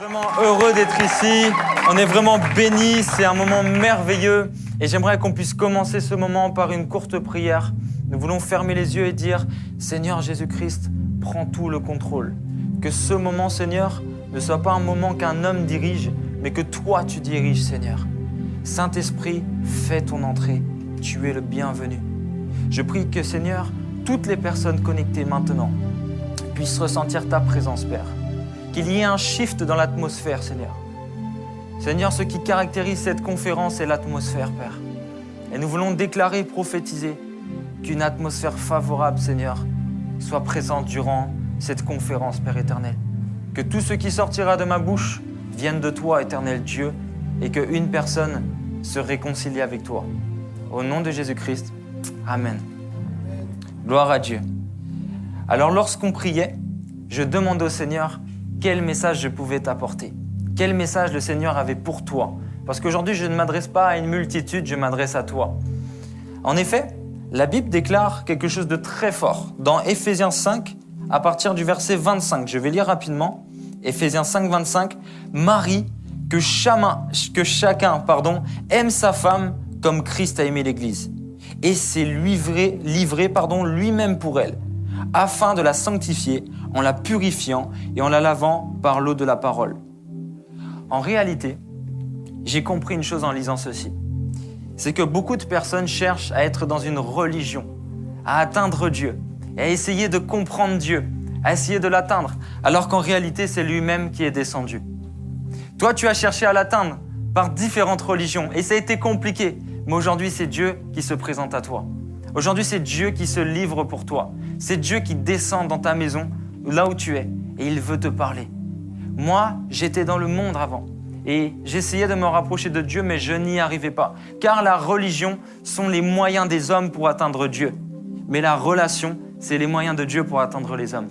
Vraiment heureux d'être ici, on est vraiment bénis, c'est un moment merveilleux et j'aimerais qu'on puisse commencer ce moment par une courte prière. Nous voulons fermer les yeux et dire « Seigneur Jésus-Christ, prends tout le contrôle ». Que ce moment, Seigneur, ne soit pas un moment qu'un homme dirige, mais que toi tu diriges, Seigneur. Saint-Esprit, fais ton entrée, tu es le bienvenu. Je prie que, Seigneur, toutes les personnes connectées maintenant puissent ressentir ta présence, Père. Qu'il y ait un shift dans l'atmosphère, Seigneur. Seigneur, ce qui caractérise cette conférence, c'est l'atmosphère, Père. Et nous voulons déclarer et prophétiser qu'une atmosphère favorable, Seigneur, soit présente durant cette conférence, Père éternel. Que tout ce qui sortira de ma bouche vienne de toi, éternel Dieu, et qu'une personne se réconcilie avec toi. Au nom de Jésus-Christ, Amen. Gloire à Dieu. Alors, lorsqu'on priait, je demandais au Seigneur quel message je pouvais t'apporter. Quel message le Seigneur avait pour toi. Parce qu'aujourd'hui, je ne m'adresse pas à une multitude, je m'adresse à toi. En effet, la Bible déclare quelque chose de très fort. Dans Éphésiens 5, à partir du verset 25, je vais lire rapidement. Éphésiens 5, 25. « Marie, que chacun aime sa femme comme Christ a aimé l'Église. Et s'est livré lui-même pour elle, afin de la sanctifier en la purifiant et en la lavant par l'eau de la parole. » En réalité, j'ai compris une chose en lisant ceci. C'est que beaucoup de personnes cherchent à être dans une religion, à atteindre Dieu, et à essayer de comprendre Dieu, à essayer de l'atteindre, alors qu'en réalité, c'est lui-même qui est descendu. Toi, tu as cherché à l'atteindre par différentes religions, et ça a été compliqué, mais aujourd'hui, c'est Dieu qui se présente à toi. Aujourd'hui, c'est Dieu qui se livre pour toi. C'est Dieu qui descend dans ta maison, là où tu es, et il veut te parler. Moi, j'étais dans le monde avant, et j'essayais de me rapprocher de Dieu, mais je n'y arrivais pas. Car la religion sont les moyens des hommes pour atteindre Dieu. Mais la relation, c'est les moyens de Dieu pour atteindre les hommes.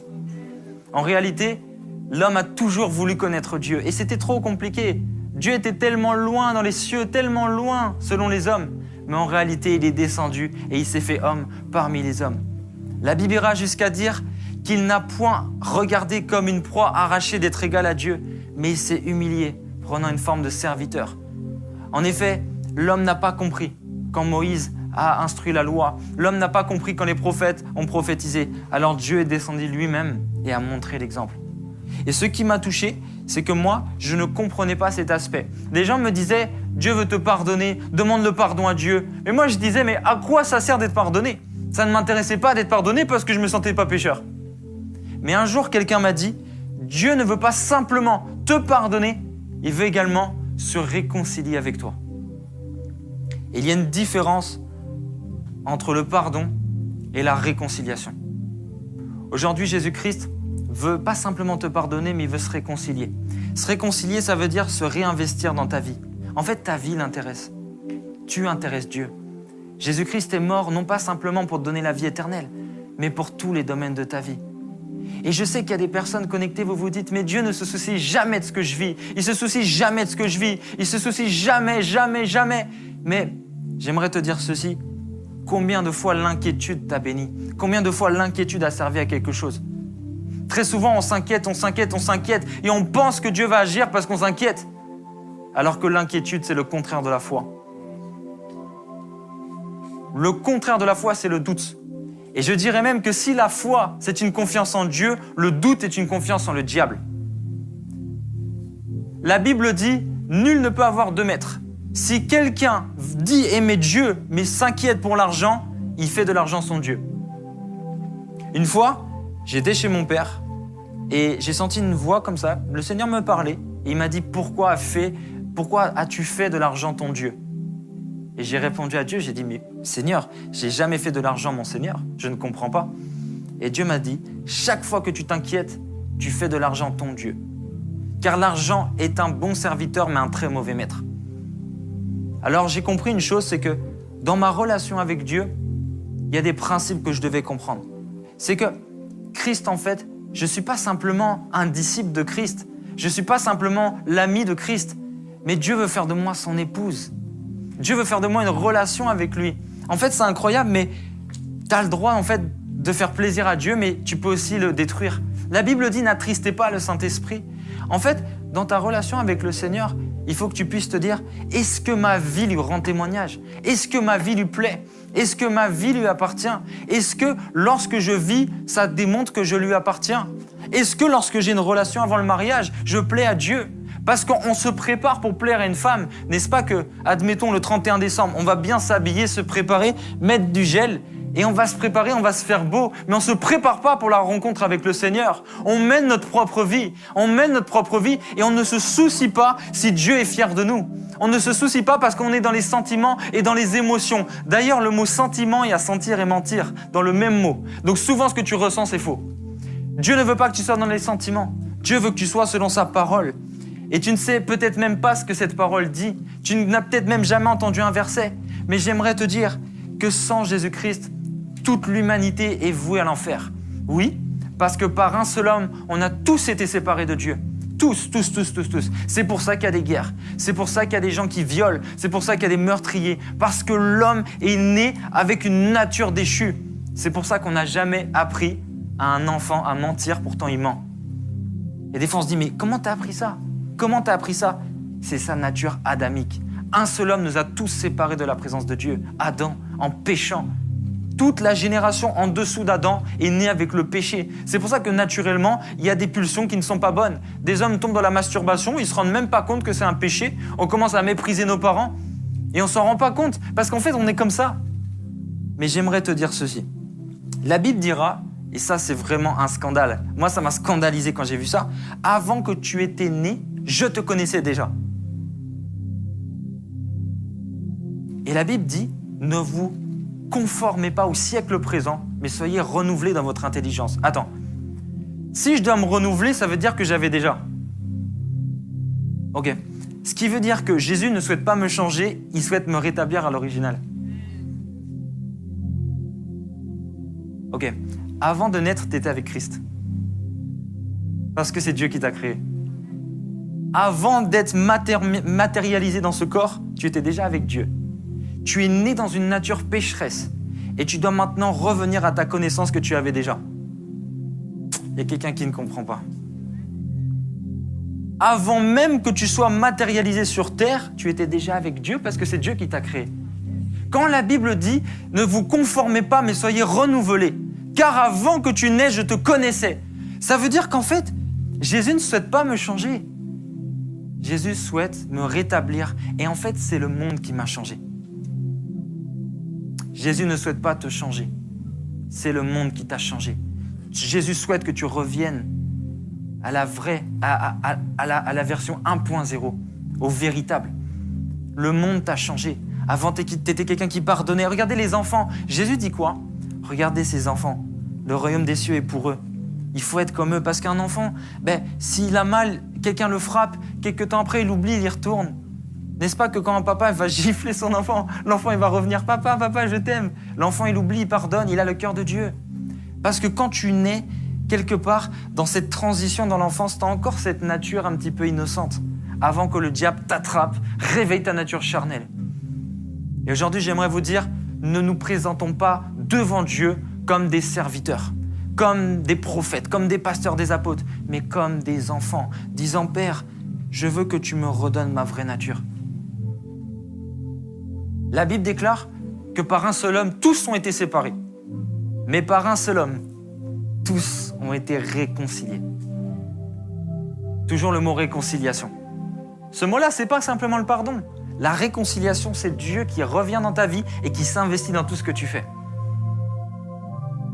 En réalité, l'homme a toujours voulu connaître Dieu, et c'était trop compliqué. Dieu était tellement loin dans les cieux, tellement loin selon les hommes. Mais en réalité, il est descendu et il s'est fait homme parmi les hommes. La Bible ira jusqu'à dire qu'il n'a point regardé comme une proie arrachée d'être égal à Dieu, mais il s'est humilié, prenant une forme de serviteur. En effet, l'homme n'a pas compris quand Moïse a instruit la loi. L'homme n'a pas compris quand les prophètes ont prophétisé. Alors Dieu est descendu lui-même et a montré l'exemple. Et ce qui m'a touché, c'est que moi, je ne comprenais pas cet aspect. Les gens me disaient, Dieu veut te pardonner, demande le pardon à Dieu. Et moi, je disais, mais à quoi ça sert d'être pardonné ? Ça ne m'intéressait pas d'être pardonné parce que je ne me sentais pas pécheur. Mais un jour, quelqu'un m'a dit, Dieu ne veut pas simplement te pardonner, il veut également se réconcilier avec toi. Et il y a une différence entre le pardon et la réconciliation. Aujourd'hui, Jésus-Christ veut pas simplement te pardonner, mais il veut se réconcilier. Se réconcilier, ça veut dire se réinvestir dans ta vie. En fait, ta vie l'intéresse. Tu intéresses Dieu. Jésus-Christ est mort non pas simplement pour te donner la vie éternelle, mais pour tous les domaines de ta vie. Et je sais qu'il y a des personnes connectées, vous vous dites, mais Dieu ne se soucie jamais de ce que je vis. Il se soucie jamais de ce que je vis. Il se soucie jamais. Mais j'aimerais te dire ceci. Combien de fois l'inquiétude t'a béni? Combien de fois l'inquiétude a servi à quelque chose? Très souvent, on s'inquiète et on pense que Dieu va agir parce qu'on s'inquiète. Alors que l'inquiétude, c'est le contraire de la foi. Le contraire de la foi, c'est le doute. Et je dirais même que si la foi, c'est une confiance en Dieu, le doute est une confiance en le diable. La Bible dit, nul ne peut avoir deux maîtres. Si quelqu'un dit aimer Dieu, mais s'inquiète pour l'argent, il fait de l'argent son Dieu. Une fois, j'étais chez mon père et j'ai senti une voix comme ça. Le Seigneur me parlait et il m'a dit, pourquoi as-tu fait de l'argent ton Dieu? Et j'ai répondu à Dieu, j'ai dit, mais Seigneur, j'ai jamais fait de l'argent mon Seigneur, je ne comprends pas. Et Dieu m'a dit, chaque fois que tu t'inquiètes, tu fais de l'argent ton Dieu. Car l'argent est un bon serviteur, mais un très mauvais maître. Alors j'ai compris une chose, c'est que dans ma relation avec Dieu, il y a des principes que je devais comprendre. C'est que Christ, en fait, je ne suis pas simplement un disciple de Christ, je ne suis pas simplement l'ami de Christ, mais Dieu veut faire de moi son épouse. Dieu veut faire de moi une relation avec lui. En fait, c'est incroyable, mais tu as le droit, en fait, de faire plaisir à Dieu, mais tu peux aussi le détruire. La Bible dit, n'attristez pas le Saint-Esprit. En fait, dans ta relation avec le Seigneur, il faut que tu puisses te dire, est-ce que ma vie lui rend témoignage? Est-ce que ma vie lui plaît? Est-ce que ma vie lui appartient? Est-ce que lorsque je vis, ça démontre que je lui appartiens? Est-ce que lorsque j'ai une relation avant le mariage, je plais à Dieu? Parce qu'on se prépare pour plaire à une femme. N'est-ce pas que, admettons, le 31 décembre, on va bien s'habiller, se préparer, mettre du gel et on va se préparer, on va se faire beau. Mais on ne se prépare pas pour la rencontre avec le Seigneur. On mène notre propre vie. On mène notre propre vie et on ne se soucie pas si Dieu est fier de nous. On ne se soucie pas parce qu'on est dans les sentiments et dans les émotions. D'ailleurs, le mot sentiment et à sentir et mentir dans le même mot. Donc souvent, ce que tu ressens, c'est faux. Dieu ne veut pas que tu sois dans les sentiments. Dieu veut que tu sois selon sa parole. Et tu ne sais peut-être même pas ce que cette parole dit. Tu n'as peut-être même jamais entendu un verset. Mais j'aimerais te dire que sans Jésus-Christ, toute l'humanité est vouée à l'enfer. Oui, parce que par un seul homme, on a tous été séparés de Dieu. Tous. C'est pour ça qu'il y a des guerres. C'est pour ça qu'il y a des gens qui violent. C'est pour ça qu'il y a des meurtriers. Parce que l'homme est né avec une nature déchue. C'est pour ça qu'on n'a jamais appris à un enfant à mentir, pourtant il ment. Et des fois on se dit, mais comment t'as appris ça? Comment t'as appris ça? C'est sa nature adamique. Un seul homme nous a tous séparés de la présence de Dieu, Adam, en péchant. Toute la génération en dessous d'Adam est née avec le péché. C'est pour ça que naturellement, il y a des pulsions qui ne sont pas bonnes. Des hommes tombent dans la masturbation, ils ne se rendent même pas compte que c'est un péché. On commence à mépriser nos parents et on ne s'en rend pas compte parce qu'en fait, on est comme ça. Mais j'aimerais te dire ceci. La Bible dira, et ça c'est vraiment un scandale, moi ça m'a scandalisé quand j'ai vu ça, avant que tu étais né, je te connaissais déjà. Et la Bible dit, ne vous conformez pas au siècle présent, mais soyez renouvelés dans votre intelligence. Attends, si je dois me renouveler, ça veut dire que j'avais déjà. Ok, ce qui veut dire que Jésus ne souhaite pas me changer, il souhaite me rétablir à l'original. Ok, avant de naître, tu étais avec Christ. Parce que c'est Dieu qui t'a créé. Avant d'être matérialisé dans ce corps, tu étais déjà avec Dieu. Tu es né dans une nature pécheresse et tu dois maintenant revenir à ta connaissance que tu avais déjà. Il y a quelqu'un qui ne comprend pas. Avant même que tu sois matérialisé sur terre, tu étais déjà avec Dieu parce que c'est Dieu qui t'a créé. Quand la Bible dit « Ne vous conformez pas, mais soyez renouvelés, car avant que tu naisses, je te connaissais », ça veut dire qu'en fait, Jésus ne souhaite pas me changer. Jésus souhaite me rétablir et en fait, c'est le monde qui m'a changé. Jésus ne souhaite pas te changer. C'est le monde qui t'a changé. Jésus souhaite que tu reviennes à la vraie, à la version 1.0, au véritable. Le monde t'a changé. Avant, tu étais quelqu'un qui pardonnait. Regardez les enfants. Jésus dit quoi? Regardez ces enfants. Le royaume des cieux est pour eux. Il faut être comme eux. Parce qu'un enfant, s'il a mal, quelqu'un le frappe, quelques temps après, il oublie, il y retourne. N'est-ce pas que quand un papa va gifler son enfant, l'enfant il va revenir « Papa, papa, je t'aime ». L'enfant il oublie, il pardonne, il a le cœur de Dieu. Parce que quand tu nais, quelque part, dans cette transition dans l'enfance, tu as encore cette nature un petit peu innocente. Avant que le diable t'attrape, réveille ta nature charnelle. Et aujourd'hui, j'aimerais vous dire, ne nous présentons pas devant Dieu comme des serviteurs, comme des prophètes, comme des pasteurs, des apôtres, mais comme des enfants, disant « Père, je veux que tu me redonnes ma vraie nature ». La Bible déclare que par un seul homme, tous ont été séparés. Mais par un seul homme, tous ont été réconciliés. Toujours le mot réconciliation. Ce mot-là, c'est pas simplement le pardon. La réconciliation, c'est Dieu qui revient dans ta vie et qui s'investit dans tout ce que tu fais.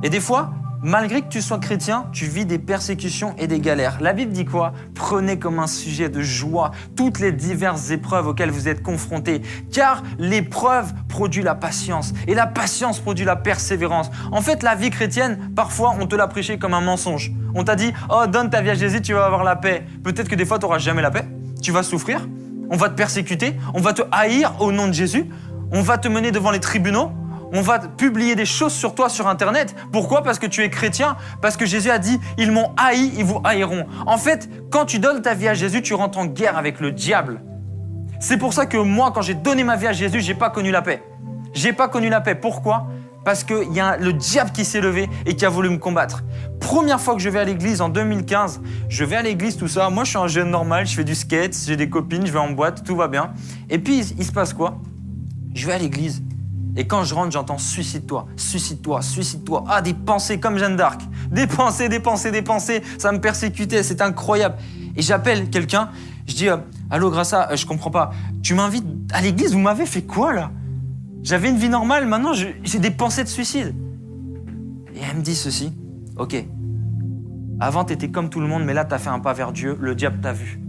Et des fois, malgré que tu sois chrétien, tu vis des persécutions et des galères. La Bible dit quoi? Prenez comme un sujet de joie toutes les diverses épreuves auxquelles vous êtes confrontés, car l'épreuve produit la patience et la patience produit la persévérance. En fait, la vie chrétienne, parfois, on te l'a prêché comme un mensonge. On t'a dit « Oh, donne ta vie à Jésus, tu vas avoir la paix ». Peut-être que des fois, tu n'auras jamais la paix, tu vas souffrir, on va te persécuter, on va te haïr au nom de Jésus, on va te mener devant les tribunaux. On va publier des choses sur toi sur Internet. Pourquoi? Parce que tu es chrétien. Parce que Jésus a dit « Ils m'ont haï, ils vous haïront ». En fait, quand tu donnes ta vie à Jésus, tu rentres en guerre avec le diable. C'est pour ça que moi, quand j'ai donné ma vie à Jésus, j'ai pas connu la paix. J'ai pas connu la paix. Pourquoi? parce qu'il y a le diable qui s'est levé et qui a voulu me combattre. Première fois que je vais à l'église, en 2015, je vais à l'église, tout ça. Moi, je suis un jeune normal, je fais du skate, j'ai des copines, je vais en boîte, tout va bien. Et puis, il se passe quoi? Je vais à l'église. Et quand je rentre, j'entends « suicide-toi, suicide-toi, suicide-toi ». Ah, des pensées comme Jeanne d'Arc. Des pensées. Ça me persécutait, c'est incroyable. Et j'appelle quelqu'un, je dis « Allô, Grassa, je comprends pas. Tu m'invites à l'église, vous m'avez fait quoi, là ?» J'avais une vie normale, maintenant j'ai des pensées de suicide. Et elle me dit ceci, « Ok, avant t'étais comme tout le monde, mais là t'as fait un pas vers Dieu, le diable t'a vu.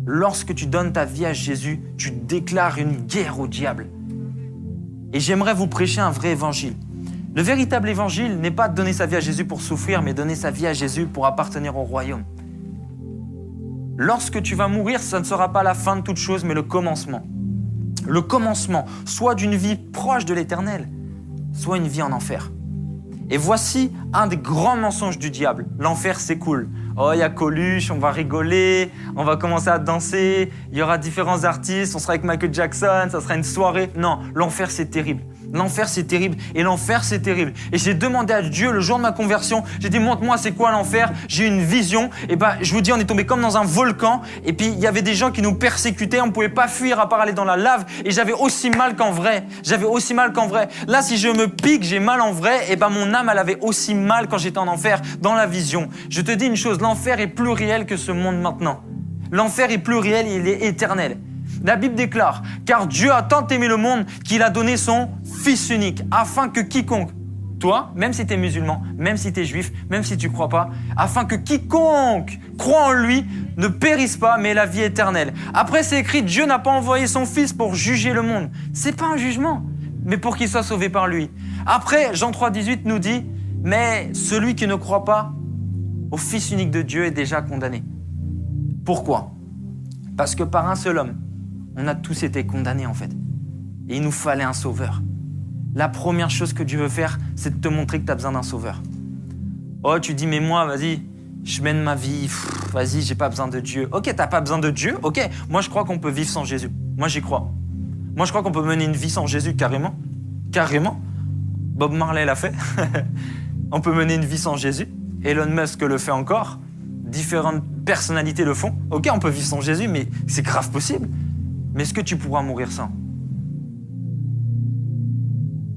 Lorsque tu donnes ta vie à Jésus, tu déclares une guerre au diable. Et j'aimerais vous prêcher un vrai évangile. Le véritable évangile n'est pas de donner sa vie à Jésus pour souffrir, mais donner sa vie à Jésus pour appartenir au royaume. Lorsque tu vas mourir, ça ne sera pas la fin de toute chose, mais le commencement. Le commencement, soit d'une vie proche de l'éternel, soit une vie en enfer. Et voici un des grands mensonges du diable. L'enfer, c'est cool. Oh, il y a Coluche, on va rigoler, on va commencer à danser, il y aura différents artistes, on sera avec Michael Jackson, ça sera une soirée. Non, l'enfer, c'est terrible. L'enfer, c'est terrible. Et l'enfer, c'est terrible. Et j'ai demandé à Dieu le jour de ma conversion, j'ai dit, montre-moi c'est quoi l'enfer. J'ai eu une vision. Et je vous dis, on est tombé comme dans un volcan. Et puis, il y avait des gens qui nous persécutaient. On ne pouvait pas fuir à part aller dans la lave. Et j'avais aussi mal qu'en vrai. Là, si je me pique, j'ai mal en vrai. Et mon âme, elle avait aussi mal quand j'étais en enfer, dans la vision. Je te dis une chose, l'enfer est plus réel que ce monde maintenant. L'enfer est plus réel, il est éternel. La Bible déclare, car Dieu a tant aimé le monde qu'il a donné son Fils unique, afin que quiconque, toi, même si tu es musulman, même si tu es juif, même si tu ne crois pas, afin que quiconque croit en lui ne périsse pas, mais ait la vie éternelle. Après, c'est écrit, Dieu n'a pas envoyé son Fils pour juger le monde. C'est pas un jugement, mais pour qu'il soit sauvé par lui. Après, Jean 3,18 nous dit, mais celui qui ne croit pas au Fils unique de Dieu est déjà condamné. Pourquoi? Parce que par un seul homme, on a tous été condamnés en fait. Et il nous fallait un sauveur. La première chose que Dieu veut faire, c'est de te montrer que tu as besoin d'un sauveur. Oh, tu dis, mais moi, vas-y, je mène ma vie, vas-y, j'ai pas besoin de Dieu. Ok, t'as pas besoin de Dieu, ok. Moi, je crois qu'on peut vivre sans Jésus. Moi, j'y crois. Moi, je crois qu'on peut mener une vie sans Jésus, carrément. Carrément. Bob Marley l'a fait. On peut mener une vie sans Jésus. Elon Musk le fait encore. Différentes personnalités le font. Ok, on peut vivre sans Jésus, mais c'est grave possible. Mais est-ce que tu pourras mourir sans?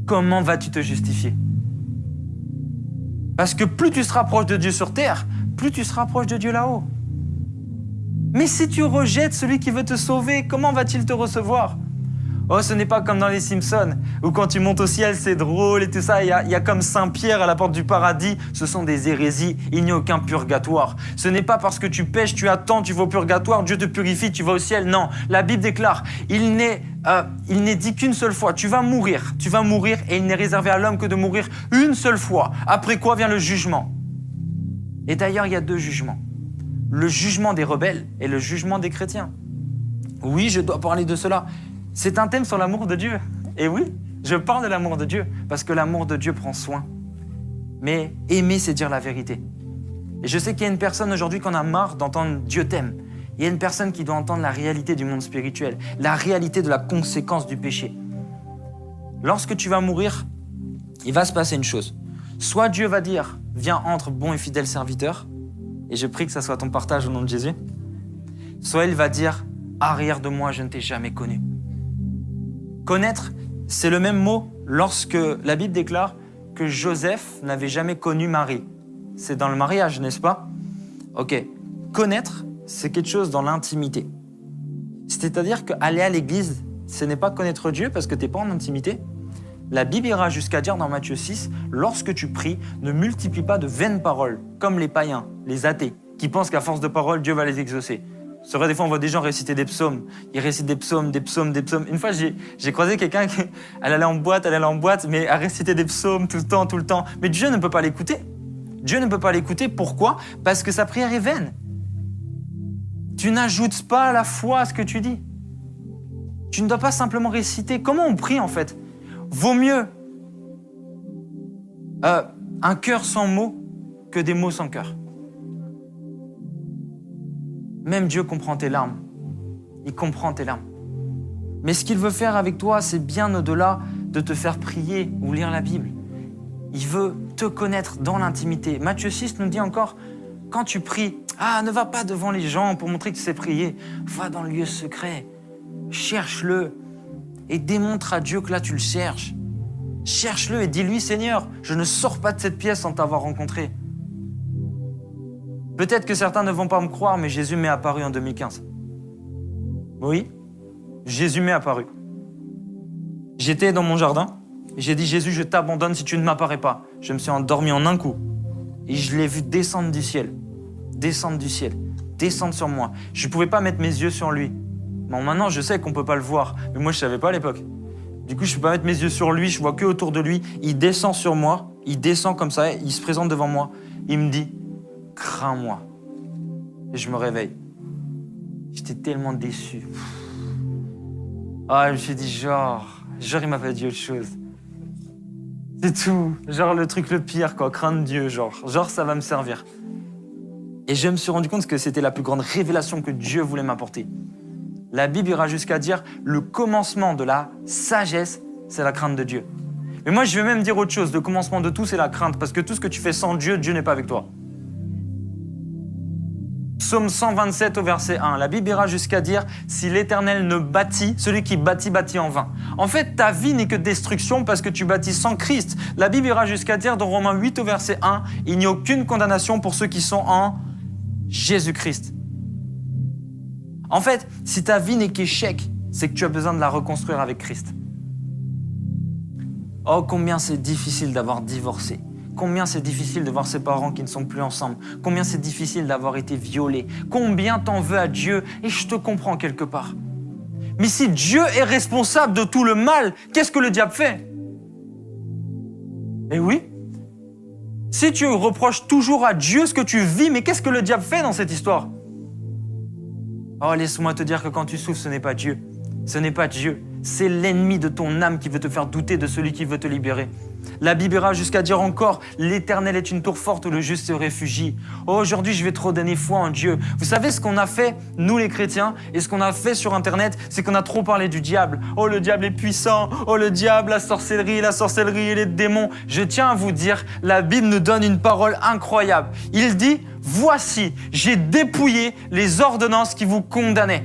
Comment vas-tu te justifier? Parce que plus tu seras proche de Dieu sur terre, plus tu seras proche de Dieu là-haut. Mais si tu rejettes celui qui veut te sauver, comment va-t-il te recevoir? Oh, ce n'est pas comme dans les Simpsons, où quand tu montes au ciel, c'est drôle et tout ça. Il y a comme Saint-Pierre à la porte du paradis. Ce sont des hérésies. Il n'y a aucun purgatoire. Ce n'est pas parce que tu pêches, tu attends, tu vas au purgatoire, Dieu te purifie, tu vas au ciel. Non, la Bible déclare, il n'est dit qu'une seule fois. Tu vas mourir et il n'est réservé à l'homme que de mourir une seule fois. Après quoi vient le jugement. Et d'ailleurs, il y a deux jugements. Le jugement des rebelles et le jugement des chrétiens. Oui, je dois parler de cela. C'est un thème sur l'amour de Dieu. Et oui, je parle de l'amour de Dieu parce que l'amour de Dieu prend soin. Mais aimer, c'est dire la vérité. Et je sais qu'il y a une personne aujourd'hui qui en a marre d'entendre « Dieu t'aime ». Il y a une personne qui doit entendre la réalité du monde spirituel, la réalité de la conséquence du péché. Lorsque tu vas mourir, il va se passer une chose. Soit Dieu va dire « Viens, entre, bon et fidèle serviteur », et je prie que ça soit ton partage au nom de Jésus. Soit il va dire « Arrière de moi, je ne t'ai jamais connu ». Connaître, c'est le même mot lorsque la Bible déclare que Joseph n'avait jamais connu Marie. C'est dans le mariage, n'est-ce pas? Ok. Connaître, c'est quelque chose dans l'intimité. C'est-à-dire qu'aller à l'église, ce n'est pas connaître Dieu parce que tu n'es pas en intimité. La Bible ira jusqu'à dire dans Matthieu 6, lorsque tu pries, ne multiplie pas de vaines paroles, comme les païens, les athées, qui pensent qu'à force de paroles, Dieu va les exaucer. C'est vrai, des fois, on voit des gens réciter des psaumes. Ils récitent des psaumes. Une fois, j'ai croisé quelqu'un qui allait en boîte, mais elle récitait des psaumes tout le temps. Mais Dieu ne peut pas l'écouter. Dieu ne peut pas l'écouter. Pourquoi? Parce que sa prière est vaine. Tu n'ajoutes pas la foi à ce que tu dis. Tu ne dois pas simplement réciter. Comment on prie, en fait? Vaut mieux un cœur sans mots que des mots sans cœur. Même Dieu comprend tes larmes. Il comprend tes larmes. Mais ce qu'il veut faire avec toi, c'est bien au-delà de te faire prier ou lire la Bible. Il veut te connaître dans l'intimité. Matthieu 6 nous dit encore, quand tu pries, ne va pas devant les gens pour montrer que tu sais prier. Va dans le lieu secret, cherche-le et démontre à Dieu que là tu le cherches. Cherche-le et dis-lui, Seigneur, je ne sors pas de cette pièce sans t'avoir rencontré. Peut-être que certains ne vont pas me croire, mais Jésus m'est apparu en 2015. Oui, Jésus m'est apparu. J'étais dans mon jardin, et j'ai dit, Jésus, je t'abandonne si tu ne m'apparais pas. Je me suis endormi en un coup, et je l'ai vu descendre du ciel, descendre sur moi. Je ne pouvais pas mettre mes yeux sur lui. Bon, maintenant, je sais qu'on ne peut pas le voir, mais moi, je ne savais pas à l'époque. Du coup, je ne peux pas mettre mes yeux sur lui, je vois que autour de lui. Il descend sur moi, il descend comme ça, il se présente devant moi. Il me dit, crains-moi. Et je me réveille. J'étais tellement déçu. Je me suis dit, genre, il m'a pas dit autre chose. C'est tout. Genre, le truc le pire, quoi. Craindre Dieu, genre, ça va me servir. Et je me suis rendu compte que c'était la plus grande révélation que Dieu voulait m'apporter. La Bible ira jusqu'à dire le commencement de la sagesse, c'est la crainte de Dieu. Mais moi, je vais même dire autre chose. Le commencement de tout, c'est la crainte. Parce que tout ce que tu fais sans Dieu, Dieu n'est pas avec toi. Psaume 127 au verset 1. La Bible ira jusqu'à dire si l'Éternel ne bâtit, celui qui bâtit, bâtit en vain. En fait, ta vie n'est que destruction parce que tu bâtis sans Christ. La Bible ira jusqu'à dire dans Romains 8 au verset 1, il n'y a aucune condamnation pour ceux qui sont en Jésus-Christ. En fait, si ta vie n'est qu'échec, c'est que tu as besoin de la reconstruire avec Christ. Oh, combien c'est difficile d'avoir divorcé. Combien c'est difficile de voir ses parents qui ne sont plus ensemble. Combien c'est difficile d'avoir été violé. Combien t'en veux à Dieu. Et je te comprends quelque part. Mais si Dieu est responsable de tout le mal, qu'est-ce que le diable fait? Eh oui. Si tu reproches toujours à Dieu ce que tu vis, mais qu'est-ce que le diable fait dans cette histoire? Oh, laisse-moi te dire que quand tu souffres, ce n'est pas Dieu. Ce n'est pas Dieu. C'est l'ennemi de ton âme qui veut te faire douter de celui qui veut te libérer. La Bible ira jusqu'à dire encore « L'Éternel est une tour forte où le juste se réfugie ». Oh, aujourd'hui, je vais te redonner foi en Dieu. Vous savez ce qu'on a fait, nous les chrétiens, et ce qu'on a fait sur Internet, c'est qu'on a trop parlé du diable. Oh, le diable est puissant. Oh, le diable, la sorcellerie et les démons. Je tiens à vous dire, la Bible nous donne une parole incroyable. Il dit « Voici, j'ai dépouillé les ordonnances qui vous condamnaient.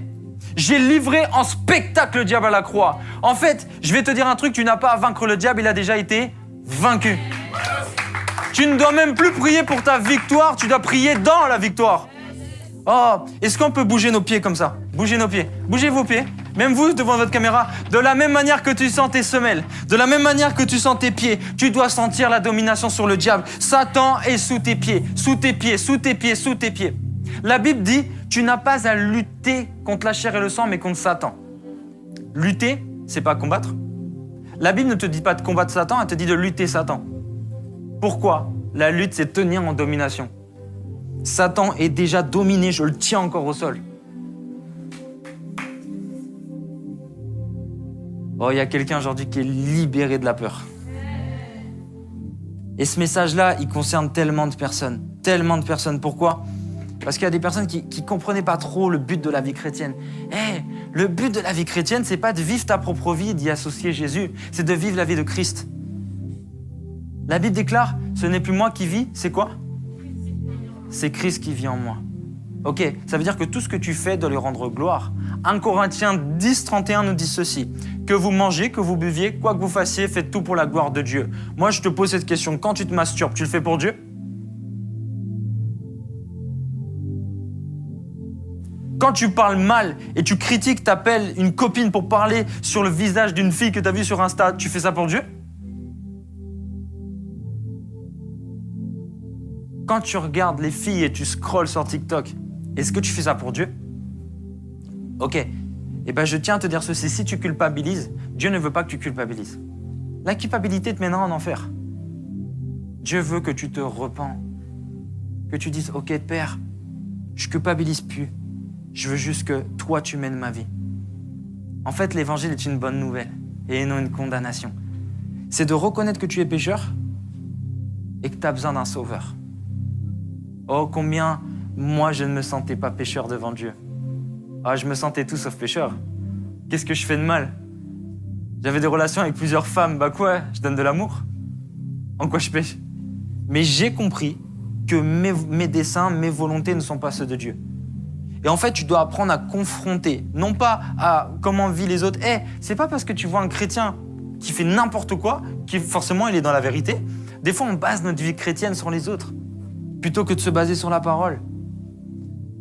J'ai livré en spectacle le diable à la croix. » En fait, je vais te dire un truc, tu n'as pas à vaincre le diable, il a déjà été vaincu. Tu ne dois même plus prier pour ta victoire, tu dois prier dans la victoire. Oh, est-ce qu'on peut bouger nos pieds comme ça? Bougez nos pieds. Bougez vos pieds. Même vous, devant votre caméra, de la même manière que tu sens tes semelles, de la même manière que tu sens tes pieds, tu dois sentir la domination sur le diable. Satan est sous tes pieds, sous tes pieds, sous tes pieds, sous tes pieds. La Bible dit, tu n'as pas à lutter contre la chair et le sang, mais contre Satan. Lutter, c'est pas combattre. La Bible ne te dit pas de combattre Satan, elle te dit de lutter Satan. Pourquoi? La lutte, c'est tenir en domination. Satan est déjà dominé, je le tiens encore au sol. Oh, il y a quelqu'un aujourd'hui qui est libéré de la peur. Et ce message-là, il concerne tellement de personnes. Tellement de personnes. Pourquoi? Parce qu'il y a des personnes qui ne comprenaient pas trop le but de la vie chrétienne. Le but de la vie chrétienne, c'est pas de vivre ta propre vie et d'y associer Jésus. C'est de vivre la vie de Christ. La Bible déclare, ce n'est plus moi qui vis, c'est quoi? C'est Christ qui vit en moi. Ok, ça veut dire que tout ce que tu fais doit lui rendre gloire. 1 Corinthiens 10, 31 nous dit ceci. Que vous mangez, que vous buviez, quoi que vous fassiez, faites tout pour la gloire de Dieu. Moi, je te pose cette question. Quand tu te masturbes, tu le fais pour Dieu? Quand tu parles mal et tu critiques, t'appelles une copine pour parler sur le visage d'une fille que tu as vue sur Insta, tu fais ça pour Dieu? Quand tu regardes les filles et tu scrolles sur TikTok, est-ce que tu fais ça pour Dieu? Ok. Eh bien, je tiens à te dire ceci. Si tu culpabilises, Dieu ne veut pas que tu culpabilises. La culpabilité te mènera en enfer. Dieu veut que tu te repens. Que tu dises, ok, Père, je culpabilise plus. Je veux juste que toi, tu mènes ma vie. En fait, l'évangile est une bonne nouvelle et non une condamnation. C'est de reconnaître que tu es pécheur et que tu as besoin d'un sauveur. Oh, combien, moi, je ne me sentais pas pécheur devant Dieu. Ah, je me sentais tout sauf pécheur. Qu'est-ce que je fais de mal? J'avais des relations avec plusieurs femmes. Bah quoi, je donne de l'amour? En quoi je pêche? Mais j'ai compris que mes desseins, mes volontés ne sont pas ceux de Dieu. Et en fait, tu dois apprendre à confronter, non pas à comment vivent les autres. C'est pas parce que tu vois un chrétien qui fait n'importe quoi, qui forcément il est dans la vérité. Des fois, on base notre vie chrétienne sur les autres, plutôt que de se baser sur la parole.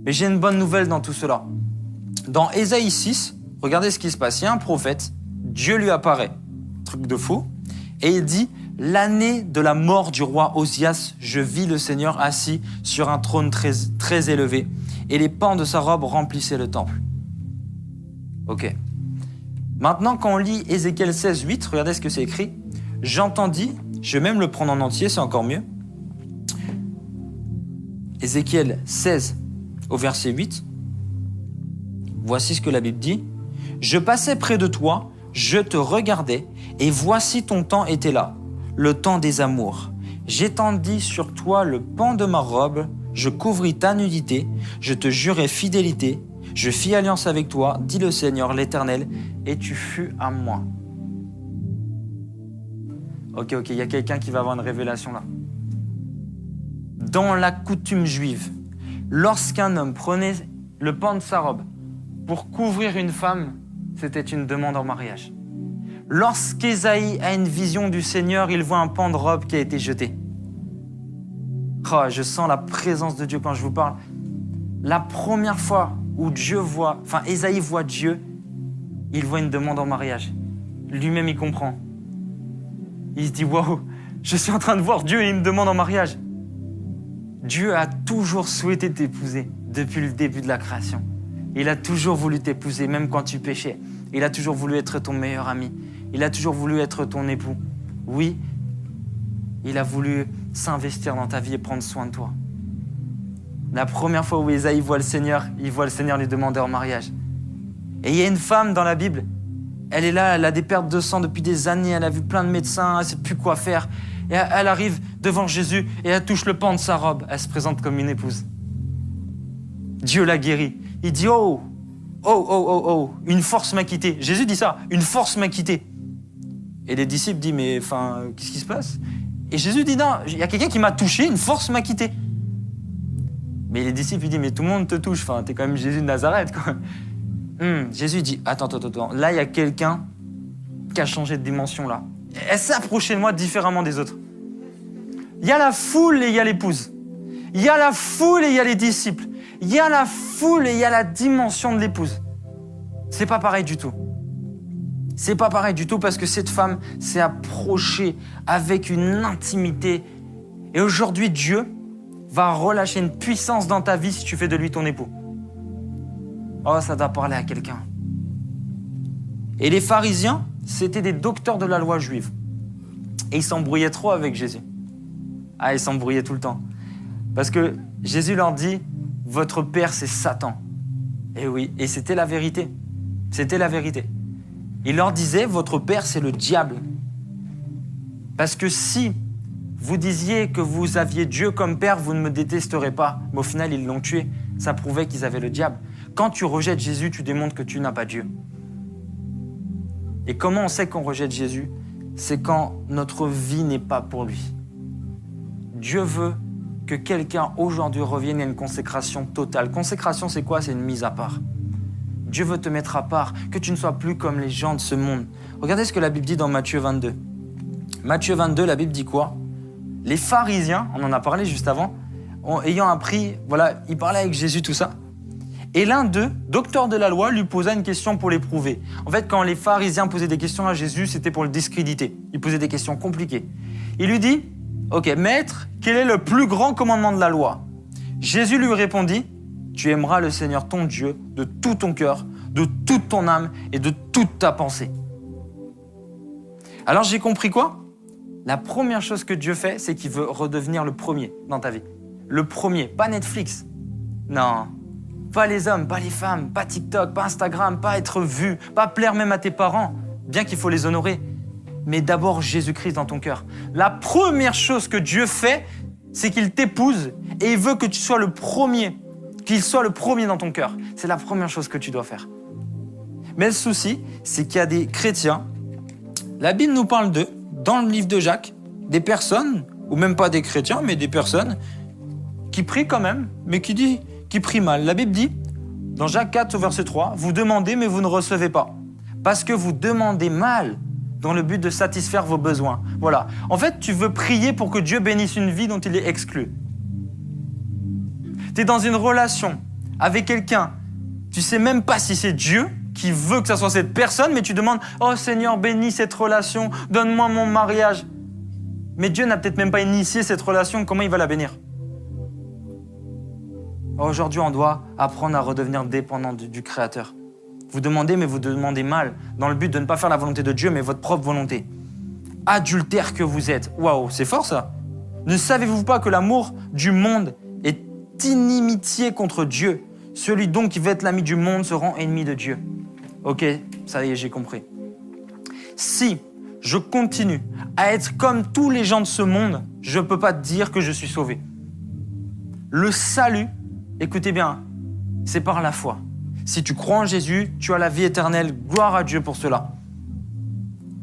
Mais j'ai une bonne nouvelle dans tout cela. Dans Ésaïe 6, regardez ce qui se passe. Il y a un prophète, Dieu lui apparaît, truc de fou, et il dit « L'année de la mort du roi Osias, je vis le Seigneur assis sur un trône très, très élevé, et les pans de sa robe remplissaient le temple. » Ok. Maintenant, quand on lit Ézéchiel 16, 8, regardez ce que c'est écrit. « J'entendis », je vais même le prendre en entier, c'est encore mieux. Ézéchiel 16, au verset 8. Voici ce que la Bible dit. « Je passais près de toi, je te regardais, et voici ton temps était là, le temps des amours. J'étendis sur toi le pan de ma robe, je couvris ta nudité, je te jurai fidélité, je fis alliance avec toi, dit le Seigneur l'Éternel, et tu fus à moi. » Ok, il y a quelqu'un qui va avoir une révélation là. Dans la coutume juive, lorsqu'un homme prenait le pan de sa robe pour couvrir une femme, c'était une demande en mariage. Lorsqu'Ésaïe a une vision du Seigneur, il voit un pan de robe qui a été jeté. Oh, je sens la présence de Dieu quand je vous parle. La première fois où Ésaïe voit Dieu, il voit une demande en mariage. Lui-même, il comprend. Il se dit, waouh, je suis en train de voir Dieu et il me demande en mariage. Dieu a toujours souhaité t'épouser depuis le début de la création. Il a toujours voulu t'épouser, même quand tu péchais. Il a toujours voulu être ton meilleur ami. Il a toujours voulu être ton époux. Oui, il a voulu s'investir dans ta vie et prendre soin de toi. La première fois où Ésaïe voit le Seigneur, il voit le Seigneur lui demander en mariage. Et il y a une femme dans la Bible, elle est là, elle a des pertes de sang depuis des années, elle a vu plein de médecins, elle ne sait plus quoi faire. Et elle arrive devant Jésus et elle touche le pan de sa robe. Elle se présente comme une épouse. Dieu l'a guérie. Il dit, oh, une force m'a quitté. Jésus dit ça, une force m'a quitté. Et les disciples disent, mais qu'est-ce qui se passe? Et Jésus dit, non, il y a quelqu'un qui m'a touché, une force m'a quitté. Mais les disciples lui disent, mais tout le monde te touche, t'es quand même Jésus de Nazareth, quoi. Jésus dit, attends, là, il y a quelqu'un qui a changé de dimension, là. Elle s'est approchée de moi différemment des autres. Il y a la foule et il y a l'épouse. Il y a la foule et il y a les disciples. Il y a la foule et il y a la dimension de l'épouse. C'est pas pareil du tout. C'est pas pareil du tout parce que cette femme s'est approchée avec une intimité. Et aujourd'hui, Dieu va relâcher une puissance dans ta vie si tu fais de lui ton époux. Oh, ça doit parler à quelqu'un. Et les pharisiens, c'était des docteurs de la loi juive. Et ils s'embrouillaient trop avec Jésus. Ah, ils s'embrouillaient tout le temps. Parce que Jésus leur dit, votre père, c'est Satan. Et oui, et c'était la vérité. C'était la vérité. Il leur disait, votre père, c'est le diable. Parce que si vous disiez que vous aviez Dieu comme père, vous ne me détesterez pas. Mais au final, ils l'ont tué. Ça prouvait qu'ils avaient le diable. Quand tu rejettes Jésus, tu démontres que tu n'as pas Dieu. Et comment on sait qu'on rejette Jésus? C'est quand notre vie n'est pas pour lui. Dieu veut que quelqu'un aujourd'hui revienne à une consécration totale. Consécration, c'est quoi? C'est une mise à part. Dieu veut te mettre à part, que tu ne sois plus comme les gens de ce monde. Regardez ce que la Bible dit dans Matthieu 22. Matthieu 22, la Bible dit quoi? Les pharisiens, on en a parlé juste avant, ayant appris, voilà, ils parlaient avec Jésus, tout ça. Et l'un d'eux, docteur de la loi, lui posa une question pour l'éprouver. En fait, quand les pharisiens posaient des questions à Jésus, c'était pour le discréditer. Ils posaient des questions compliquées. Il lui dit, ok, maître, quel est le plus grand commandement de la loi? Jésus lui répondit, tu aimeras le Seigneur ton Dieu de tout ton cœur, de toute ton âme et de toute ta pensée. Alors j'ai compris quoi? La première chose que Dieu fait, c'est qu'il veut redevenir le premier dans ta vie. Le premier, pas Netflix. Non, pas les hommes, pas les femmes, pas TikTok, pas Instagram, pas être vu, pas plaire même à tes parents, bien qu'il faut les honorer. Mais d'abord Jésus-Christ dans ton cœur. La première chose que Dieu fait, c'est qu'il t'épouse et il veut que tu sois le premier, qu'il soit le premier dans ton cœur. C'est la première chose que tu dois faire. Mais le souci, c'est qu'il y a des chrétiens La Bible nous parle dans le livre de Jacques, des personnes, ou même pas des chrétiens, mais des personnes qui prient quand même, mais qui prient mal. La Bible dit, dans Jacques 4, au verset 3, « Vous demandez, mais vous ne recevez pas, parce que vous demandez mal, dans le but de satisfaire vos besoins. » Voilà. En fait, tu veux prier pour que Dieu bénisse une vie dont il est exclu. Tu es dans une relation avec quelqu'un, tu sais même pas si c'est Dieu qui veut que ça soit cette personne, mais tu demandes « Oh Seigneur, bénis cette relation, donne-moi mon mariage. » Mais Dieu n'a peut-être même pas initié cette relation, comment il va la bénir? Aujourd'hui, on doit apprendre à redevenir dépendant du Créateur. Vous demandez, mais vous demandez mal, dans le but de ne pas faire la volonté de Dieu, mais votre propre volonté. Adultère que vous êtes. Waouh, c'est fort ça. Ne savez-vous pas que l'amour du monde est inimitié contre Dieu? Celui donc qui veut être l'ami du monde se rend ennemi de Dieu. Ok, ça y est, j'ai compris. Si je continue à être comme tous les gens de ce monde, je ne peux pas te dire que je suis sauvé. Le salut, écoutez bien, c'est par la foi. Si tu crois en Jésus, tu as la vie éternelle. Gloire à Dieu pour cela.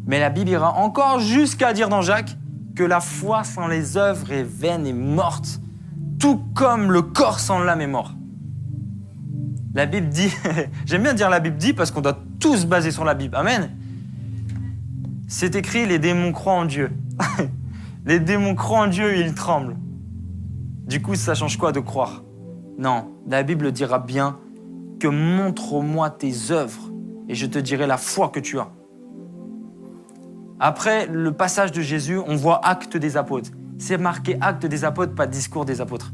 Mais la Bible ira encore jusqu'à dire dans Jacques que la foi sans les œuvres est vaine et morte, tout comme le corps sans l'âme est mort. La Bible dit, j'aime bien dire la Bible dit parce qu'on doit tous se baser sur la Bible. Amen. C'est écrit, les démons croient en Dieu. Les démons croient en Dieu et ils tremblent. Du coup, ça change quoi de croire? Non, la Bible dira bien que montre-moi tes œuvres et je te dirai la foi que tu as. Après le passage de Jésus, on voit actes des apôtres. C'est marqué actes des apôtres, pas discours des apôtres.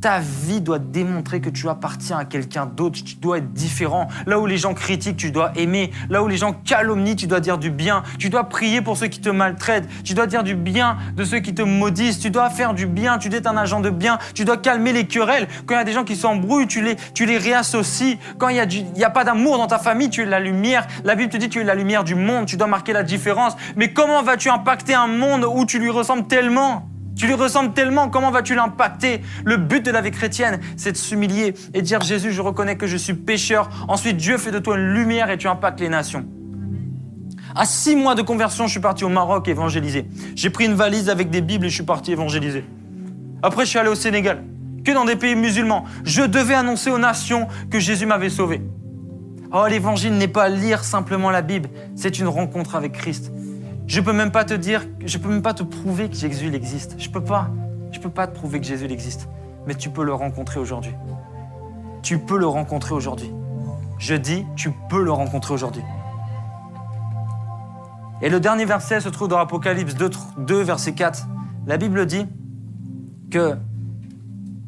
Ta vie doit démontrer que tu appartiens à quelqu'un d'autre. Tu dois être différent. Là où les gens critiquent, tu dois aimer. Là où les gens calomnient, tu dois dire du bien. Tu dois prier pour ceux qui te maltraitent. Tu dois dire du bien de ceux qui te maudissent. Tu dois faire du bien. Tu dois être un agent de bien. Tu dois calmer les querelles. Quand il y a des gens qui s'embrouillent, tu les réassocies. Quand il y a pas d'amour dans ta famille, tu es la lumière. La Bible te dit que tu es la lumière du monde. Tu dois marquer la différence. Mais comment vas-tu impacter un monde où tu lui ressembles tellement ? Tu lui ressembles tellement, comment vas-tu l'impacter? Le but de la vie chrétienne, c'est de s'humilier et de dire « Jésus, je reconnais que je suis pécheur. » Ensuite, Dieu fait de toi une lumière et tu impactes les nations. À 6 mois de conversion, je suis parti au Maroc évangéliser. J'ai pris une valise avec des Bibles et je suis parti évangéliser. Après, je suis allé au Sénégal, que dans des pays musulmans. Je devais annoncer aux nations que Jésus m'avait sauvé. Oh, l'évangile n'est pas lire simplement la Bible, c'est une rencontre avec Christ. Je peux même pas te dire, je peux même pas te prouver que Jésus il existe. Je peux pas te prouver que Jésus il existe. Mais tu peux le rencontrer aujourd'hui. Tu peux le rencontrer aujourd'hui. Je dis, tu peux le rencontrer aujourd'hui. Et le dernier verset se trouve dans Apocalypse 2, verset 4. La Bible dit que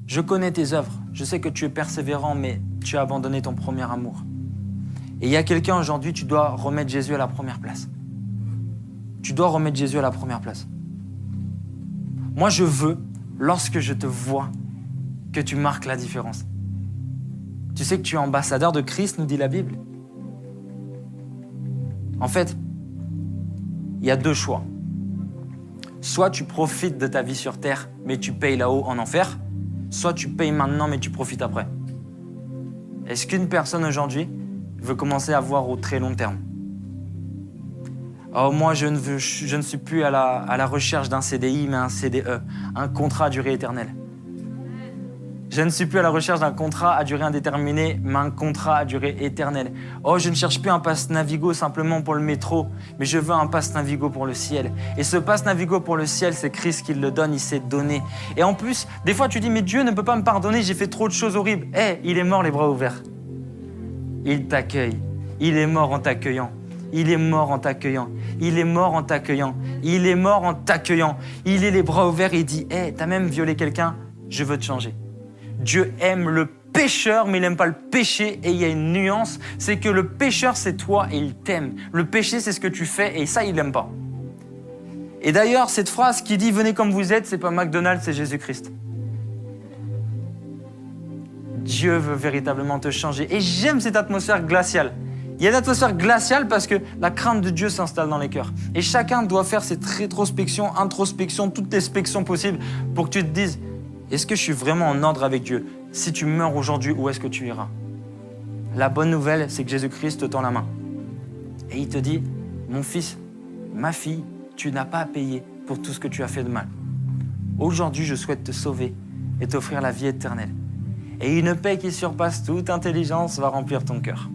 je connais tes œuvres. Je sais que tu es persévérant, mais tu as abandonné ton premier amour. Et il y a quelqu'un aujourd'hui, tu dois remettre Jésus à la première place. Tu dois remettre Jésus à la première place. Moi, je veux, lorsque je te vois, que tu marques la différence. Tu sais que tu es ambassadeur de Christ, nous dit la Bible. En fait, il y a 2 choix. Soit tu profites de ta vie sur terre, mais tu payes là-haut en enfer. Soit tu payes maintenant, mais tu profites après. Est-ce qu'une personne aujourd'hui veut commencer à voir au très long terme? Oh, moi, je ne suis plus à la recherche d'un CDI, mais un CDE, un contrat à durée éternelle. Je ne suis plus à la recherche d'un contrat à durée indéterminée, mais un contrat à durée éternelle. Oh, je ne cherche plus un pass Navigo simplement pour le métro, mais je veux un pass Navigo pour le ciel. Et ce pass Navigo pour le ciel, c'est Christ qui le donne, il s'est donné. Et en plus, des fois, tu dis, mais Dieu ne peut pas me pardonner, j'ai fait trop de choses horribles. Il est mort les bras ouverts. Il t'accueille. Il est mort en t'accueillant. Il est mort en t'accueillant. Il est mort en t'accueillant. Il est mort en t'accueillant. Il est les bras ouverts et il dit, t'as même violé quelqu'un, je veux te changer. Dieu aime le pécheur, mais il n'aime pas le péché. Et il y a une nuance, c'est que le pécheur, c'est toi et il t'aime. Le péché, c'est ce que tu fais et ça, il n'aime pas. Et d'ailleurs, cette phrase qui dit « Venez comme vous êtes », c'est pas McDonald's, c'est Jésus-Christ. Dieu veut véritablement te changer. Et j'aime cette atmosphère glaciale. Il y a une atmosphère glaciale parce que la crainte de Dieu s'installe dans les cœurs. Et chacun doit faire cette rétrospection, introspection, toutes les spections possibles pour que tu te dises, est-ce que je suis vraiment en ordre avec Dieu? Si tu meurs aujourd'hui, où est-ce que tu iras? La bonne nouvelle, c'est que Jésus-Christ te tend la main. Et il te dit, mon fils, ma fille, tu n'as pas à payer pour tout ce que tu as fait de mal. Aujourd'hui, je souhaite te sauver et t'offrir la vie éternelle. Et une paix qui surpasse toute intelligence va remplir ton cœur.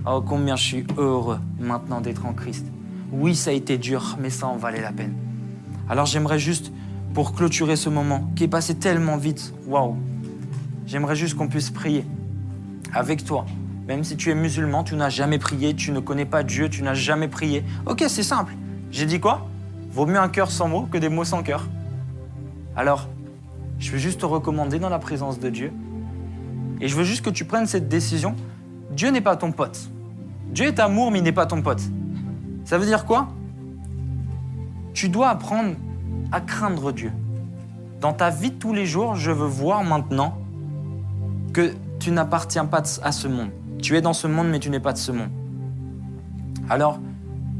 Oh, combien je suis heureux maintenant d'être en Christ. Oui, ça a été dur, mais ça en valait la peine. Alors j'aimerais juste, pour clôturer ce moment, qui est passé tellement vite, waouh, j'aimerais juste qu'on puisse prier avec toi. Même si tu es musulman, tu n'as jamais prié, tu ne connais pas Dieu, tu n'as jamais prié. Ok, c'est simple. J'ai dit quoi? Vaut mieux un cœur sans mots que des mots sans cœur. Alors, je veux juste te recommander dans la présence de Dieu. Et je veux juste que tu prennes cette décision. Dieu n'est pas ton pote. Dieu est amour, mais il n'est pas ton pote. Ça veut dire quoi? Tu dois apprendre à craindre Dieu. Dans ta vie de tous les jours, je veux voir maintenant que tu n'appartiens pas à ce monde. Tu es dans ce monde, mais tu n'es pas de ce monde. Alors,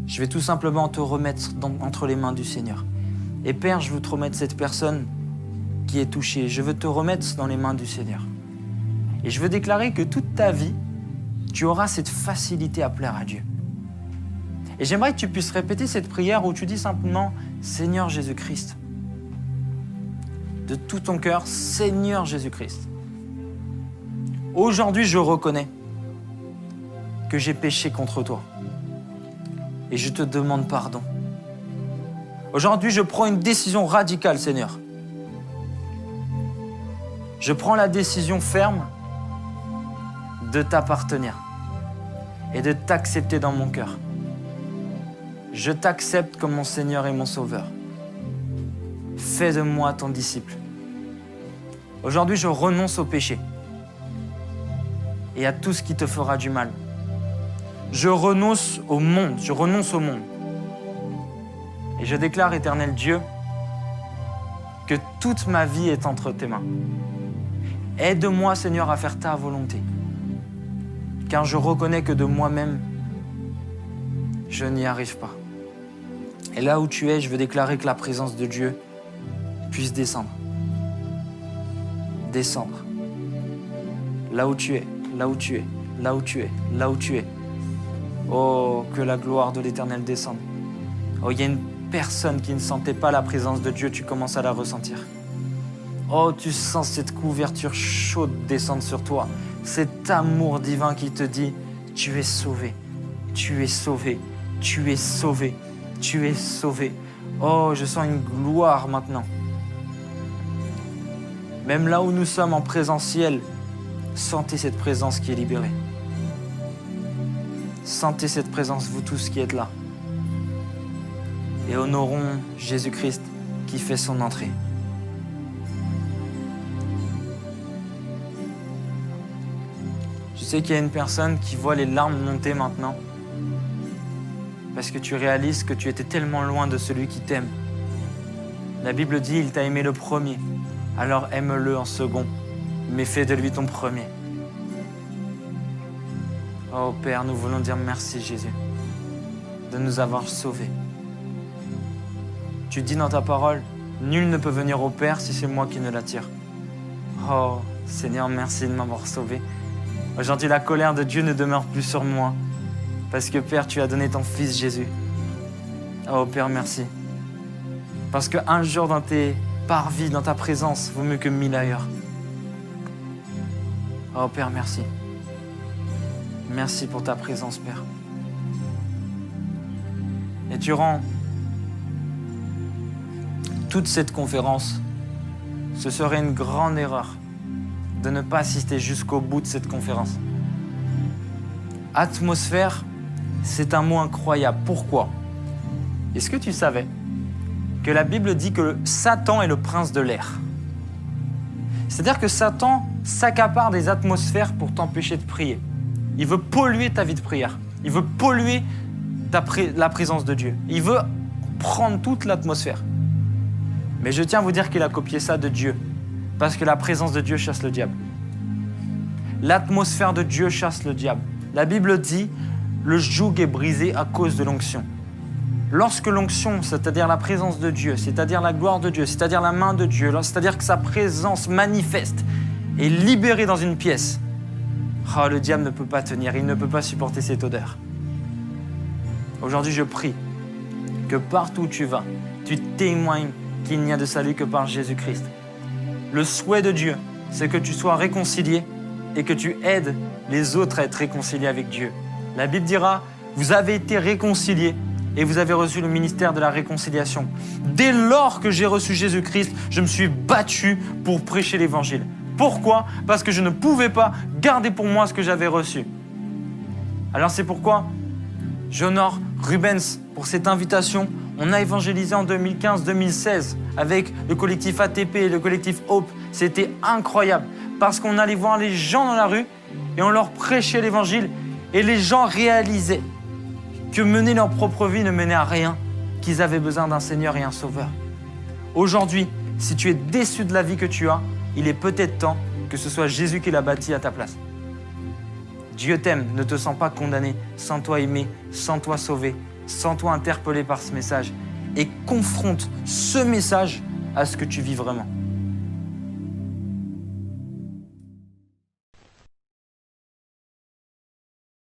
je vais tout simplement te remettre entre les mains du Seigneur. Et Père, je veux te remettre cette personne qui est touchée. Je veux te remettre dans les mains du Seigneur. Et je veux déclarer que toute ta vie, tu auras cette facilité à plaire à Dieu. Et j'aimerais que tu puisses répéter cette prière où tu dis simplement « Seigneur Jésus-Christ ». De tout ton cœur, « Seigneur Jésus-Christ ». Aujourd'hui, je reconnais que j'ai péché contre toi. Et je te demande pardon. Aujourd'hui, je prends une décision radicale, Seigneur. Je prends la décision ferme de t'appartenir et de t'accepter dans mon cœur. Je t'accepte comme mon Seigneur et mon Sauveur. Fais de moi ton disciple. Aujourd'hui, je renonce au péché et à tout ce qui te fera du mal. Je renonce au monde, Et je déclare, éternel Dieu, que toute ma vie est entre tes mains. Aide-moi, Seigneur, à faire ta volonté. Car je reconnais que de moi-même, je n'y arrive pas. Et là où tu es, je veux déclarer que la présence de Dieu puisse descendre. Descendre. Là où tu es, là où tu es, là où tu es, là où tu es. Oh, que la gloire de l'Éternel descende. Oh, il y a une personne qui ne sentait pas la présence de Dieu, tu commences à la ressentir. Oh, tu sens cette couverture chaude descendre sur toi. Cet amour divin qui te dit, tu es sauvé, tu es sauvé, tu es sauvé, tu es sauvé. Oh, je sens une gloire maintenant. Même là où nous sommes en présentiel, sentez cette présence qui est libérée. Sentez cette présence, vous tous qui êtes là. Et honorons Jésus-Christ qui fait son entrée. Je sais qu'il y a une personne qui voit les larmes monter maintenant parce que tu réalises que tu étais tellement loin de celui qui t'aime. La Bible dit, il t'a aimé le premier, alors aime-le en second, mais fais de lui ton premier. Oh Père, nous voulons dire merci Jésus de nous avoir sauvés. Tu dis dans ta parole, nul ne peut venir au Père si c'est moi qui ne l'attire. Oh Seigneur, merci de m'avoir sauvé. Aujourd'hui, la colère de Dieu ne demeure plus sur moi parce que Père, tu as donné ton Fils Jésus. Oh Père, merci. Parce qu'un jour dans tes parvis, dans ta présence, vaut mieux que 1000 ailleurs. Oh Père, merci. Merci pour ta présence, Père. Et durant toute cette conférence, ce serait une grande erreur de ne pas assister jusqu'au bout de cette conférence. Atmosphère, c'est un mot incroyable. Pourquoi? Est-ce que tu savais que la Bible dit que Satan est le prince de l'air? C'est-à-dire que Satan s'accapare des atmosphères pour t'empêcher de prier. Il veut polluer ta vie de prière. Il veut polluer la présence de Dieu. Il veut prendre toute l'atmosphère. Mais je tiens à vous dire qu'il a copié ça de Dieu. Parce que la présence de Dieu chasse le diable. L'atmosphère de Dieu chasse le diable. La Bible dit, le joug est brisé à cause de l'onction. Lorsque l'onction, c'est-à-dire la présence de Dieu, c'est-à-dire la gloire de Dieu, c'est-à-dire la main de Dieu, c'est-à-dire que sa présence manifeste est libérée dans une pièce, oh, le diable ne peut pas tenir, il ne peut pas supporter cette odeur. Aujourd'hui, je prie que partout où tu vas, tu témoignes qu'il n'y a de salut que par Jésus-Christ. Le souhait de Dieu, c'est que tu sois réconcilié et que tu aides les autres à être réconciliés avec Dieu. La Bible dira, vous avez été réconciliés et vous avez reçu le ministère de la réconciliation. Dès lors que j'ai reçu Jésus-Christ, je me suis battu pour prêcher l'Évangile. Pourquoi ? Parce que je ne pouvais pas garder pour moi ce que j'avais reçu. Alors c'est pourquoi j'honore Rubens pour cette invitation. On a évangélisé en 2015-2016 avec le collectif ATP et le collectif Hope. C'était incroyable parce qu'on allait voir les gens dans la rue et on leur prêchait l'Évangile et les gens réalisaient que mener leur propre vie ne menait à rien, qu'ils avaient besoin d'un Seigneur et un Sauveur. Aujourd'hui, si tu es déçu de la vie que tu as, il est peut-être temps que ce soit Jésus qui l'a bâtie à ta place. Dieu t'aime, ne te sens pas condamné, sens-toi aimé, sens-toi sauvé, sens-toi interpellé par ce message et confronte ce message à ce que tu vis vraiment.